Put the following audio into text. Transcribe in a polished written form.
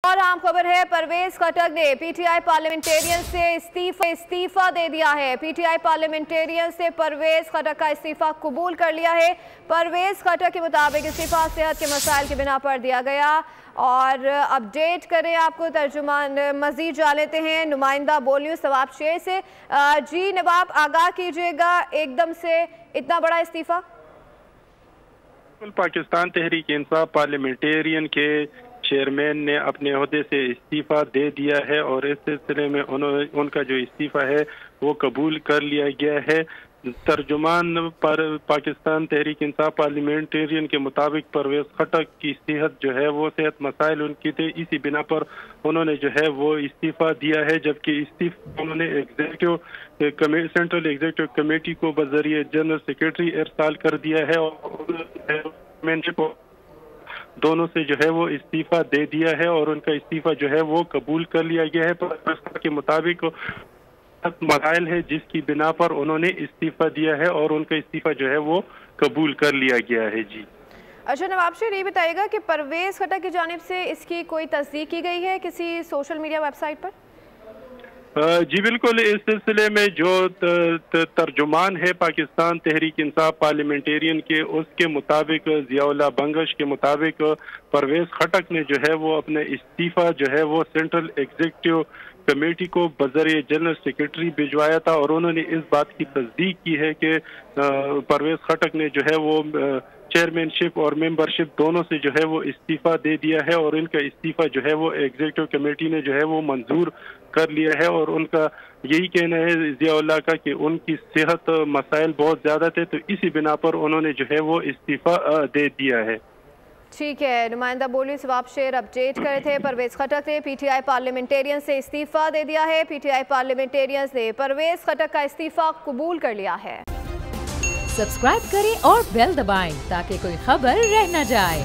और आम खबर है, परवेज खटक ने पीटीआई पार्लियामेंटेरियन से इस्तीफा दे दिया है। पीटीआई पार्लियामेंटेरियन से परवेज खटक का इस्तीफा कबूल कर लिया है। परवेज खटक के मुताबिक इस्तीफा सेहत के मसाइल की बिना पर दिया गया। और अपडेट करें आपको, तर्जुमान मजीद जान लेते हैं नुमाइंदा बोल न्यूज़ नवाब शेर से। जी नवाब, आगाह कीजिएगा, एकदम से इतना बड़ा इस्तीफा। पाकिस्तान तहरीक इंसाफ पार्लियामेंटेरियन के चेयरमैन ने अपने ओहदे से इस्तीफा दे दिया है और इस सिलसिले में उनका जो इस्तीफा है वो कबूल कर लिया गया है। तर्जुमान पर पाकिस्तान तहरीक इंसाफ पार्लियामेंटेरियन के मुताबिक परवेज खटक की सेहत जो है वो सेहत मसाइल उनकी थे, इसी बिना पर उन्होंने जो है वो इस्तीफा दिया है। जबकि इस्तीफा उन्होंने सेंट्रल एग्जीक्यूटिव कमेटी को बजरिए जनरल सेक्रेटरी इरसाल कर दिया है और दोनों से जो है वो इस्तीफा दे दिया है और उनका इस्तीफा जो है वो कबूल कर लिया गया है। पर के मुताबिक मसाइल है जिसकी बिना पर उन्होंने इस्तीफा दिया है और उनका इस्तीफा जो है वो कबूल कर लिया गया है। जी अच्छा नवाब शेर, ये बताइएगा कि परवेज खटक की जानिब से इसकी कोई तस्दीक की गई है किसी सोशल मीडिया वेबसाइट पर? जी बिल्कुल, इस सिलसिले में जो तर्जुमान है पाकिस्तान तहरीक इंसाफ पार्लियामेंटेरियन के, उसके मुताबिक ज़ियाउल्लाह बंगश के मुताबिक परवेज खटक ने जो है वो अपने इस्तीफा जो है वो सेंट्रल एग्जीक्यूटिव कमेटी को बजरिए जनरल सेक्रेटरी भिजवाया था और उन्होंने इस बात की तस्दीक की है कि परवेज खटक ने जो है वो चेयरमैनशिप और मेंबरशिप दोनों से जो है वो इस्तीफा दे दिया है और इनका इस्तीफा जो है वो एग्जीक्यूटिव कमेटी ने जो है वो मंजूर कर लिया है। और उनका यही कहना है ज़ियाउल्लाह का कि उनकी सेहत मसाइल बहुत ज़्यादा थे, तो इसी बिना पर उन्होंने जो है वो इस्तीफा दे दिया है। ठीक है, नुमाइंदा बोली नवाब शेर अपडेट कर रहे थे। परवेज खटक ने पीटीआई पार्लियामेंटेरियन से इस्तीफा दे दिया है। पीटीआई पार्लियामेंटेरियन ने परवेज खटक का इस्तीफा कबूल कर लिया है। सब्सक्राइब करें और बेल दबाएं ताकि कोई खबर रह न जाए।